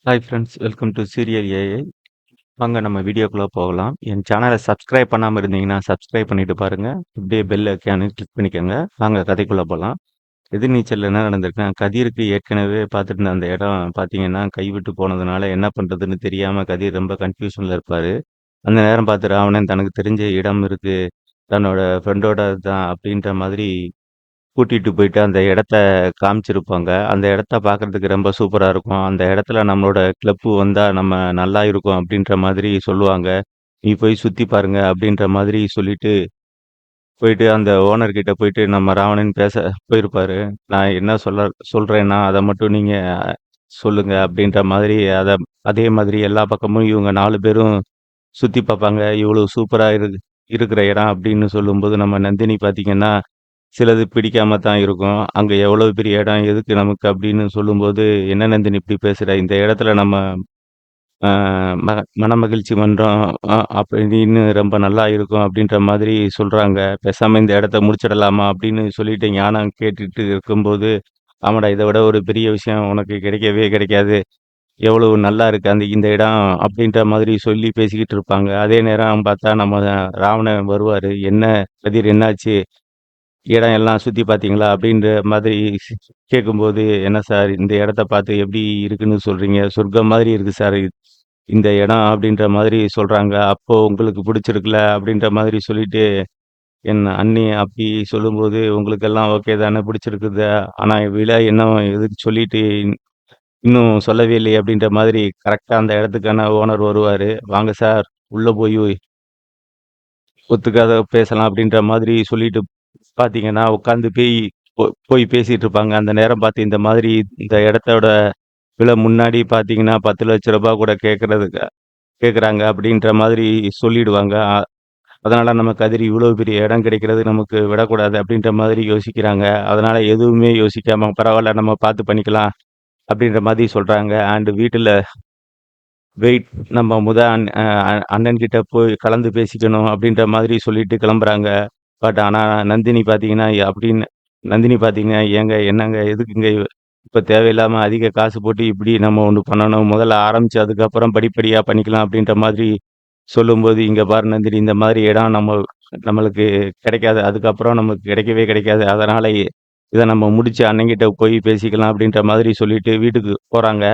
Hi friends, welcome to serial AI. வாங்க நம்ம வீடியோக்குள்ள போகலாம். என் சேனலை சப்ஸ்கிரைப் பண்ணாம இருந்தீங்கன்னா சப்ஸ்கிரைப் பண்ணிட்டு பாருங்க. இப்படியே பெல் ஐக்கானு கிளிக் பண்ணிக்கோங்க. வாங்க கதைக்குள்ள போகலாம். எதிர்நீச்சல்ல என்ன நடந்திருக்குன்னா, கதிருக்கு ஏற்கனவே பார்த்துட்டு இருந்த அந்த இடம் பார்த்தீங்கன்னா, கைவிட்டு போனதுனால என்ன பண்றதுன்னு தெரியாம கதிர் ரொம்ப கன்ஃபியூஷன்ல இருப்பாரு. அந்த நேரம் பார்த்து ராவணன் தனக்கு தெரிஞ்ச இடம் இருக்கு, தன்னோட ஃப்ரெண்டோட தான் அப்படின்ற மாதிரி கூட்டிட்டு போயிட்டு அந்த இடத்த காமிச்சிருப்பாங்க. அந்த இடத்த பார்க்கறதுக்கு ரொம்ப சூப்பரா இருக்கும். அந்த இடத்துல நம்மளோட கிளப்பு வந்தா நம்ம நல்லா இருக்கும் அப்படின்ற மாதிரி சொல்லுவாங்க. "நீ போய் சுத்தி பாருங்க" அப்படின்ற மாதிரி சொல்லிட்டு, போயிட்டு அந்த ஓனர் கிட்ட போயிட்டு நம்ம ராவணன் பேச போயிருப்பாரு. "நான் என்ன சொல்றேன்னா, அத மட்டும் நீங்க சொல்லுங்க" அப்படின்ற மாதிரி அதே மாதிரி எல்லா பக்கமும் இவங்க 4 பேரும் சுத்தி பார்ப்பாங்க. "இவ்வளவு சூப்பரா இருக்கிற இடம்" அப்படின்னு சொல்லும்போது, நம்ம நந்தினி பார்த்தீங்கன்னா சிலது பிடிக்காம தான் இருக்கும். அங்க எவ்வளவு பெரிய இடம், எதுக்கு நமக்கு அப்படின்னு சொல்லும்போது, "என்ன நந்தினி இப்படி பேசுற? இந்த இடத்துல நம்ம அ ம மனமகிழ்ச்சி மன்றம் அப்படின்னு ரொம்ப நல்லா இருக்கும்." அப்படின்ற மாதிரி சொல்றாங்க. "பேசாம இந்த இடத்த முடிச்சிடலாமா?" அப்படின்னு சொல்லிட்டு ஞானம் கேட்டுட்டு இருக்கும்போது, "ஆமாடா, இத விட ஒரு பெரிய விஷயம் உனக்கு கிடைக்கவே கிடைக்காது. எவ்வளவு நல்லா இருக்கு இந்த இடம்." அப்படின்ற மாதிரி சொல்லி பேசிக்கிட்டு இருப்பாங்க. அதே நேரம் பார்த்தா நம்ம ராவணன் வருவாரு. "என்ன கதிர், என்னாச்சு? இடம் எல்லாம் சுத்தி பார்த்தீங்களா?" அப்படின்ற மாதிரி கேட்கும்போது, "என்ன சார், இந்த இடத்த பார்த்து எப்படி இருக்குன்னு சொல்றீங்க? சொர்க்கம் மாதிரி இருக்கு சார் இந்த இடம்." அப்படின்ற மாதிரி சொல்றாங்க. "அப்போ உங்களுக்கு பிடிச்சிருக்குல்ல?" அப்படின்ற மாதிரி சொல்லிட்டு, என் அண்ணி அப்படி சொல்லும்போது, "உங்களுக்கெல்லாம் ஓகே தானே? பிடிச்சிருக்குது. ஆனா விலை இன்னும் எதுக்கு சொல்லிட்டு இன்னும் சொல்லவே இல்லையே." அப்படின்ற மாதிரி கரெக்ட்டா அந்த இடத்துக்கான ஓனர் வருவாரு. "வாங்க சார், உள்ள போய் ஒத்துக்காத பேசலாம்." அப்படின்ற மாதிரி சொல்லிட்டு பார்த்தீங்கன்னா, உட்காந்து போய் பேசிட்டு இருப்பாங்க. அந்த நேரம் பார்த்து இந்த மாதிரி இந்த இடத்தோட விலை முன்னாடி பார்த்தீங்கன்னா, ரூ. 10,00,000 கூட கேட்குறாங்க அப்படின்ற மாதிரி சொல்லிடுவாங்க. அதனால நம்ம கதிர் இவ்வளோ பெரிய இடம் கிடைக்கிறது நமக்கு விடக்கூடாது அப்படின்ற மாதிரி யோசிக்கிறாங்க. அதனால எதுவுமே யோசிக்காம, "பரவால்ல, நம்ம பார்த்து பண்ணிக்கலாம்." அப்படின்ற மாதிரி சொல்றாங்க. வீட்டுல வெயிட், நம்ம அண்ணன் கிட்ட போய் கலந்து பேசிக்கணும் அப்படின்ற மாதிரி சொல்லிட்டு கிளம்புறாங்க. ஆனா நந்தினி பார்த்தீங்கன்னா, "ஏங்க என்னங்க, எதுக்குங்க இப்ப தேவையில்லாம அதிக காசு போட்டு இப்படி நம்ம ஒண்ணு பண்ணணும். முதல்ல ஆரம்பிச்சு அதுக்கப்புறம் படிப்படியா பண்ணிக்கலாம்." அப்படின்ற மாதிரி சொல்லும்போது, "இங்க பாரு நந்தினி, இந்த மாதிரி இடம் நம்மளுக்கு கிடைக்காது. அதுக்கப்புறம் நமக்கு கிடைக்கவே கிடைக்காது. அதனால இத நம்ம முடிச்சு அண்ணன்கிட்ட போய் பேசிக்கலாம்." அப்படின்ற மாதிரி சொல்லிட்டு வீட்டுக்கு போறாங்க.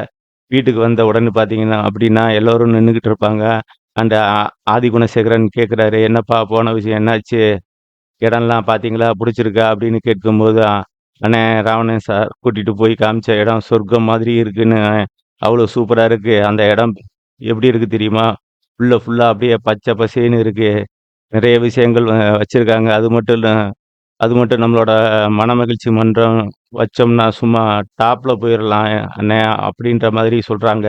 வீட்டுக்கு வந்த உடனே பார்த்தீங்கன்னா அப்படின்னா, எல்லோரும் நின்னுகிட்டு இருப்பாங்க. அந்த ஆதிகுணசேகரன் கேட்குறாரு, "என்னப்பா, போன விஷயம் என்னாச்சு? இடம்லாம் பார்த்தீங்களா? புடிச்சிருக்கா?" அப்படின்னு கேட்கும்போது, "அண்ணே, ராவணன் சார் கூட்டிட்டு போய் காமிச்ச இடம் சொர்க்கம் மாதிரி இருக்குன்னு, அவ்வளோ சூப்பரா இருக்கு. அந்த இடம் எப்படி இருக்கு தெரியுமா? உள்ள ஃபுல்லா அப்படியே பச்சை பசேல்னு இருக்கு. நிறைய விஷயங்கள் வச்சிருக்காங்க. அது மட்டும் நம்மளோட மனமகிழ்ச்சி மன்றம் வச்சோம்னா சும்மா டாப்ல போயிரலாம் அண்ணே." அப்படின்ற மாதிரி சொல்றாங்க.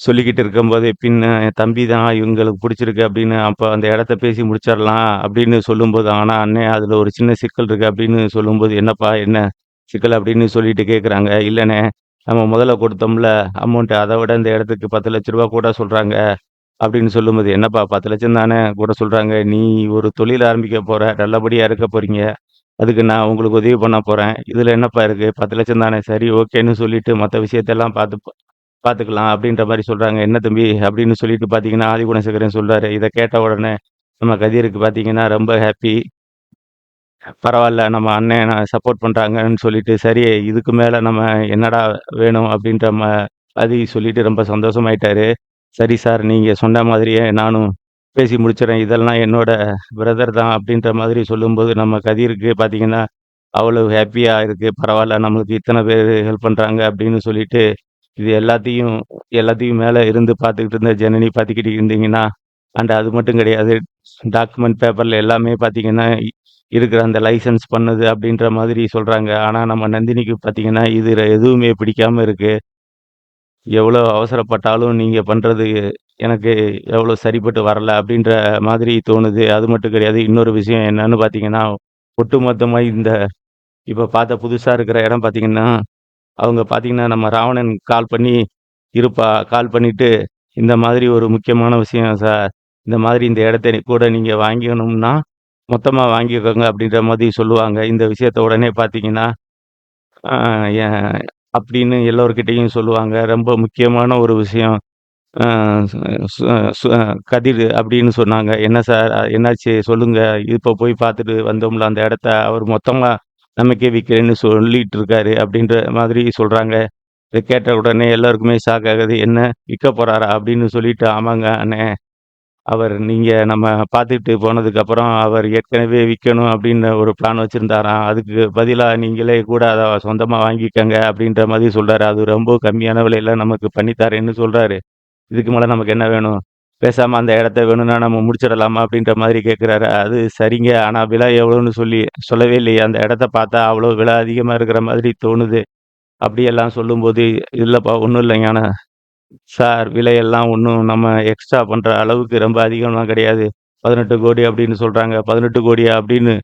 சொல்லிக்கிட்டு இருக்கும்போதே, என் தம்பி தான் இவங்களுக்கு புடிச்சிருக்கு அப்படின்னு, அப்ப அந்த இடத்த பேசி முடிச்சிடலாம் அப்படின்னு சொல்லும்போது, "ஆனா அண்ணே, அதுல ஒரு சின்ன சிக்கல் இருக்கு." அப்படின்னு சொல்லும்போது, "என்னப்பா, என்ன சிக்கல்?" அப்படின்னு சொல்லிட்டு கேட்குறாங்க. "இல்லண்ணே, நம்ம முதல்ல கொடுத்தோம்ல அமௌண்ட், அத விட இந்த இடத்துக்கு ரூ. 10,00,000 கூட சொல்றாங்க." அப்படின்னு சொல்லும்போது, "என்னப்பா, 10,00,000 தானே கூட சொல்றாங்க. நீ ஒரு தொழில் ஆரம்பிக்க போற, நல்லபடியா இருக்க போறீங்க. அதுக்கு நான் உங்களுக்கு உதவி பண்ண போறேன். இதுல என்னப்பா இருக்கு? 10,00,000 தானே, சரி ஓகேன்னு சொல்லிட்டு மத்த விஷயத்தெல்லாம் பார்த்துக்கலாம்." அப்படின்ற மாரி சொல்றாங்க. "என்ன தம்பி?" அப்படின்னு சொல்லிட்டு பார்த்தீங்கன்னா, ஆதிகுணசேகரன் சொல்றாரு. இத கேட்ட உடனே நம்ம கதிருக்கு பார்த்தீங்கன்னா ரொம்ப ஹேப்பி. பரவால்ல, நம்ம அண்ணன் சப்போர்ட் பண்றாங்கன்னு சொல்லிட்டு, சரி இதுக்கு மேல நம்ம என்னடா வேணும் அப்படின்ற மாதிரி சொல்லிட்டு ரொம்ப சந்தோஷமாயிட்டாரு. "சரி சார், நீங்க சொன்ன மாதிரியே நானும் பேசி முடிச்சுறேன். இதெல்லாம் என்னோட பிரதர் தான்." அப்படின்ற மாதிரி சொல்லும்போது, நம்ம கதிருக்கு பார்த்தீங்கன்னா அவ்வளவு ஹேப்பியா இருக்கு. பரவால்ல, நம்மளுக்கு இத்தன பேரு ஹெல்ப் பண்றாங்க அப்படின்னு சொல்லிட்டு, இது எல்லாத்தையும் எல்லாத்தையும் மேல இருந்து பார்த்துக்கிட்டு இருந்த ஜனனி பார்த்துக்கிட்டு இருந்தீங்கன்னா, அது மட்டும் கிடையாது. டாக்குமெண்ட் பேப்பர்ல எல்லாமே பார்த்தீங்கன்னா, இருக்கிற அந்த லைசென்ஸ் பண்ணது அப்படின்ற மாதிரி சொல்றாங்க. ஆனா நம்ம நந்தினிக்கு பார்த்தீங்கன்னா, இதுல எதுவுமே பிடிக்காம இருக்கு. "எவ்வளோ அவசரப்பட்டாலும் நீங்க பண்றது எனக்கு எவ்வளோ சரிப்பட்டு வரல." அப்படின்ற மாதிரி தோணுது. அது மட்டும் கிடையாது. இன்னொரு விஷயம் என்னன்னு பார்த்தீங்கன்னா, ஒட்டுமொத்தமா இப்ப பார்த்த புதுசா இருக்கிற இடம் பார்த்தீங்கன்னா, அவங்க பார்த்தீங்கன்னா, நம்ம ராவணன் கால் பண்ணிட்டு, "இந்த மாதிரி ஒரு முக்கியமான விஷயம் சார். இந்த மாதிரி இந்த இடத்த கூட நீங்க வாங்கிக்கணும்னா, மொத்தமா வாங்கிக்கோங்க." அப்படின்ற மாதிரி சொல்லுவாங்க. இந்த விஷயத்த உடனே பார்த்தீங்கன்னா, அ எ அப்படின்னு எல்லோர்கிட்டயும் சொல்லுவாங்க. ரொம்ப முக்கியமான ஒரு விஷயம். அ சு சு சு கதிர் அப்படின்னு சொன்னாங்க. "என்ன சார் என்னாச்சு சொல்லுங்க. இப்ப போய் பார்த்துட்டு வந்தோம்ல அந்த இடத்த. அவர் மொத்தமா நமக்கே விக்கிறேன்னு சொல்லிட்டு இருக்காரு." அப்படின்ற மாதிரி சொல்றாங்க. இத கேட்ட உடனே எல்லாருக்குமே ஷாக் ஆகுது. "என்ன விக்க போறாரா?" அப்படின்னு சொல்லிட்டு, "ஆமாங்க அண்ணே. நீங்க நம்ம பார்த்துட்டு போனதுக்கப்புறம் அவர் ஏற்கனவே விக்கணும் அப்படின்னு ஒரு பிளான் வச்சிருந்தாராம். அதுக்கு பதிலா நீங்களே கூட அத சொந்தமா வாங்கிக்கங்க." அப்படின்ற மாதிரி சொல்றாரு. அது ரொம்ப கம்மியான விலையில நமக்கு பண்ணி தரேன்னு சொல்றாரு. இதுக்கு மேல நமக்கு என்ன வேணும்? பேசாம அந்த இடத்த வேணும்னா நம்ம முடிச்சிடலாமா? அப்படின்ற மாதிரி கேட்கிறாரு. அது சரிங்க. ஆனா விலை எவ்வளோன்னு சொல்லவே இல்லையே. அந்த இடத்த பார்த்தா அவ்வளோ விலை அதிகமா இருக்கிற மாதிரி தோணுது. அப்படியெல்லாம் சொல்லும்போது, இல்லப்பா ஒண்ணும் இல்லைங்க. ஆனா சார் விலையெல்லாம் ஒண்ணும் நம்ம எக்ஸ்ட்ரா பண்ற அளவுக்கு ரொம்ப அதிகம்லாம் கிடையாது. 18,00,00,000 அப்படின்னு சொல்றாங்க. 18,00,00,000 அப்படின்னு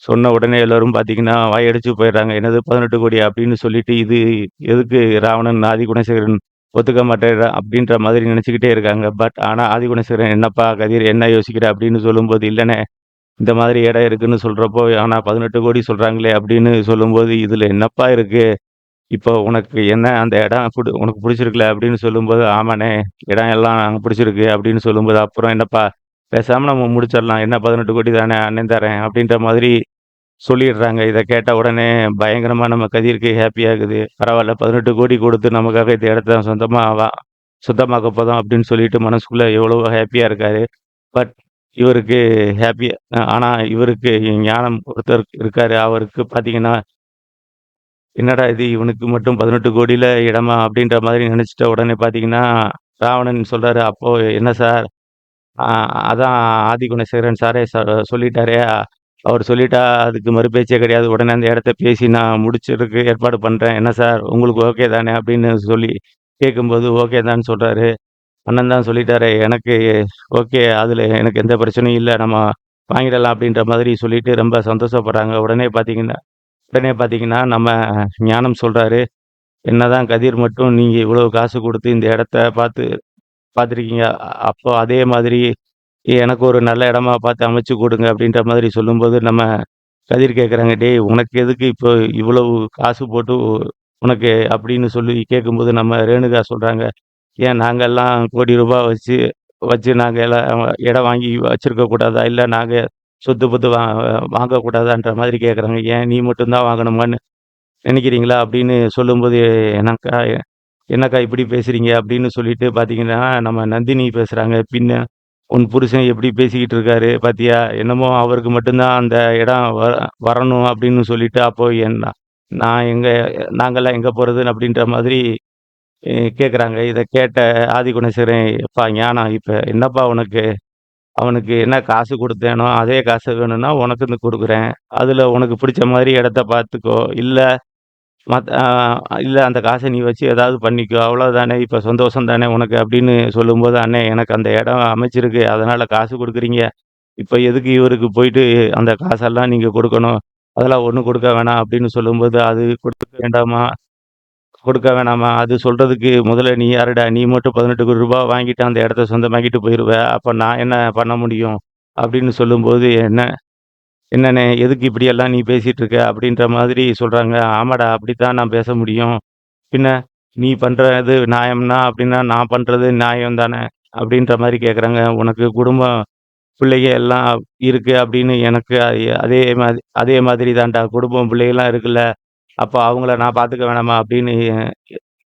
சொன்ன உடனே எல்லாரும் பார்த்தீங்கன்னா, வாயடிச்சு போயிடுறாங்க. என்னது 18,00,00,000 அப்படின்னு சொல்லிட்டு, இது எதுக்கு ராவணன், ஆதிகுணசேகரன் ஒத்துக்க மாட்டேன்றா அப்படின்ற மாதிரி நினைச்சுக்கிட்டே இருக்காங்க. ஆனா ஆதிகுணசேகரன், "என்னப்பா கதிர் என்ன யோசிக்கிற?" அப்படின்னு சொல்லும்போது, "இல்லண்ணே, இந்த மாதிரி இடம் இருக்குன்னு சொல்றப்போ, ஆனா 18,00,00,000 சொல்றாங்களே" அப்படின்னு சொல்லும்போது, "இதுல என்னப்பா இருக்கு? இப்போ உனக்கு என்ன அந்த இடம் உனக்கு புடிச்சிருக்குல?" அப்படின்னு சொல்லும்போது, "ஆமாண்ணே, இடம் எல்லாம் புடிச்சிருக்கு." அப்படின்னு சொல்லும்போது, "அப்புறம் என்னப்பா, பேசாம நம்ம முடிச்சிடலாம். என்ன 18,00,00,000 தானே, அண்ணன் தரேன்." அப்படின்ற மாதிரி சொல்லிடுறாங்க. இத கேட்ட உடனே பயங்கரமா நம்ம கதிருக்கு ஹேப்பி ஆகுது. பரவால்ல 18,00,00,000 கொடுத்து நமக்காக இந்த இடத்த சொந்தமாக்க போதும் அப்படின்னு சொல்லிட்டு மனசுக்குள்ள எவ்வளவோ ஹேப்பியா இருக்காரு. பட் இவருக்கு ஹேப்பி ஆனா இவருக்கு ஞானம் ஒருத்தர் இருக்காரு. அவருக்கு பார்த்தீங்கன்னா, என்னடா இது இவனுக்கு மட்டும் 18,00,00,000ல இடமா அப்படின்ற மாதிரி நினைச்சிட்ட உடனே பார்த்தீங்கன்னா, ராவணன் சொல்றாரு, "அப்போ என்ன சார் ஆ அதான் ஆதிகுணசேகரன் சாரே சொல்லிட்டாரே, அவரு சொல்லிட்டா அதுக்கு மறுபேச்சே கிடையாது. உடனே அந்த இடத்த பேசி நான் முடிச்சதுக்கு ஏற்பாடு பண்றேன். என்ன சார் உங்களுக்கு ஓகே தானே?" அப்படின்னு சொல்லி கேட்கும்போது, ஓகே தான்னு சொல்றாரு. அண்ணன் தான் சொல்லிட்டாரே, எனக்கு ஓகே. அதுல எனக்கு எந்த பிரச்சனையும் இல்ல. நம்ம வாங்கிடலாம் அப்படின்ற மாதிரி சொல்லிட்டு ரொம்ப சந்தோஷப்படுறாங்க. உடனே பார்த்தீங்கன்னா, நம்ம ஞானம் சொல்றாரு, "என்னதான் கதிர் மட்டும் நீங்க இவ்வளவு காசு குடுத்து இந்த இடத்த பார்த்துருக்கீங்க. அப்போ அதே மாதிரி எனக்கு ஒரு நல்ல இடமா பார்த்து அமைச்சு குடுங்க." அப்படின்ற மாதிரி சொல்லும்போது, நம்ம கதிர் கேட்குறாங்க, "டேய் உனக்கு எதுக்கு இப்போ இவ்வளவு காசு போட்டு உனக்கு?" அப்படின்னு சொல்லி கேட்கும்போது, நம்ம ரேணுகா சொல்றாங்க, "ஏன் நாங்கலாம் கோடி ரூபாய் வச்சு வச்சு நாங்க எல்லாம் இடம் வாங்கி வச்சிருக்க கூடாதா? இல்ல நாங்க சொத்து பத்து வாங்கக்கூடாதான்ற மாதிரி கேட்குறாங்க. ஏன் நீ மட்டும் தான் வாங்கணுமான்னு நினைக்கிறீங்களா?" அப்படின்னு சொல்லும்போது, "என்னக்கா என்னக்கா இப்படி பேசுறீங்க?" அப்படின்னு சொல்லிட்டு பார்த்தீங்கன்னா, நம்ம நந்தினி பேசுறாங்க. "பின்ன உன் புருஷன் எப்படி பேசிக்கிட்டு இருக்காரு பார்த்தியா? என்னமோ அவருக்கு மட்டும் தான் அந்த இடம் வரணும் அப்படின்னு சொல்லிட்டு, அப்போ நான் எங்க நாங்கலாம் எங்க போறதுன்னு?" அப்படின்ற மாதிரி கேட்குறாங்க. இத கேட்ட ஆதிகுணசேகரன், "எப்பா ஞானம் இப்ப என்னப்பா உனக்கு? அவனுக்கு என்ன காசு குடுத்தேனோ, அதே காச வேணும்னா உனக்குன்னு குடுக்குறேன். அதுல உனக்கு பிடிச்ச மாரி இடத்த பார்த்துக்கோ. இல்ல மத் அ இல்ல அந்த காச நீ வச்சு ஏதாவது பண்ணிக்கோ. அவ்வளோதானே. இப்ப சந்தோஷம் தானே உனக்கு?" அப்படின்னு சொல்லும்போது, "அண்ணே எனக்கு அந்த இடம் அமைச்சிருக்கு. அதனால காசு குடுக்குறீங்க. இப்ப எதுக்கு இவருக்கு போயிட்டு அந்த காசெல்லாம் நீங்க குடுக்கணும்? அதெல்லாம் ஒண்ணும் குடுக்க வேணாம்." அப்படின்னு சொல்லும்போது, "அது கொடுக்க வேண்டாமா? கொடுக்க வேணாமா? அது சொல்றதுக்கு முதல்ல நீ யாருடா? நீ மட்டும் ரூ. 18,00,00,000 வாங்கிட்டு அந்த இடத்த சொந்தமாக்கிட்டு போயிருவ. அப்ப நான் என்ன பண்ண முடியும்?" அப்படின்னு சொல்லும்போது, என்னண்ணே எதுக்கு இப்படியெல்லாம் நீ பேசிட்டு இருக்க?" அப்படின்ற மாதிரி சொல்றாங்க. "ஆமாடா, அப்படித்தான் நான் பேச முடியும். பின்ன நீ பண்றது நியாயம்னா அப்படின்னா நான் பண்றது நியாயம் தானே?" அப்படின்ற மாரி கேட்குறாங்க. "உனக்கு குடும்பம், பிள்ளைக எல்லாம் இருக்கு அப்படின்னு எனக்கு அதே மாதிரி தான்டா குடும்பம், பிள்ளைகலாம் இருக்குல்ல. அப்ப அவங்கள நான் பார்த்துக்க வேணாமா?" அப்படின்னு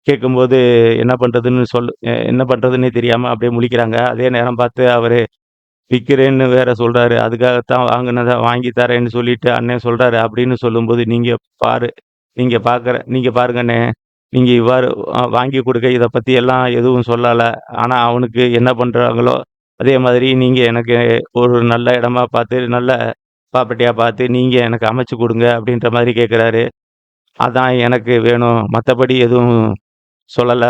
கேட்கும்போது என்ன பண்றதுன்னே தெரியாம அப்படியே முழிக்கிறாங்க. அதே நேரம் பார்த்து அவரு விக்கிறேன்னு வேற சொல்றாரு. அதுக்காகத்தான் வாங்குனத வாங்கி தரேன்னு சொல்லிட்டு அண்ணன் சொல்றாரு அப்படின்னு சொல்லும்போது, பாரு நீங்க பாருங்க அண்ணே. நீங்க இவ்வாறு வாங்கி குடுக்க இத பத்தி எல்லாம் எதுவும் சொல்லல. ஆனா அவனுக்கு என்ன பண்றாங்களோ, அதே மாதிரி நீங்க எனக்கு ஒரு நல்ல இடமா பார்த்து, நல்ல ப்ராப்பர்ட்டியா பார்த்து நீங்க எனக்கு அமைச்சு குடுங்க அப்படின்ற மாரி கேட்கிறாரு. அதான் எனக்கு வேணும். மத்தபடி எதுவும் சொல்லல.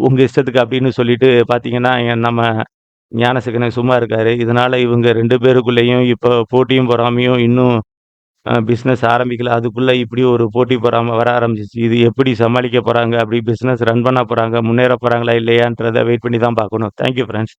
உங்க இஷ்டத்துக்கு அப்படின்னு சொல்லிட்டு பார்த்தீங்கன்னா, நம்ம ஞானசேகரன் சும்மா இருக்காரு. இதனால இவங்க 2 பேருக்குள்ளேயும் இப்போ போட்டியும், பொறாமையும் இன்னும் பிசினஸ் ஆரம்பிக்கல. அதுக்குள்ள இப்படி ஒரு போட்டி, பொறாம வர ஆரம்பிச்சுருச்சு. இது எப்படி சமாளிக்க போறாங்க? அப்படி பிசினஸ் ரன் பண்ண போறாங்க? முன்னேற போறாங்களா? இல்லையான்றத வெயிட் பண்ணி தான் பார்க்கணும். Thank you friends.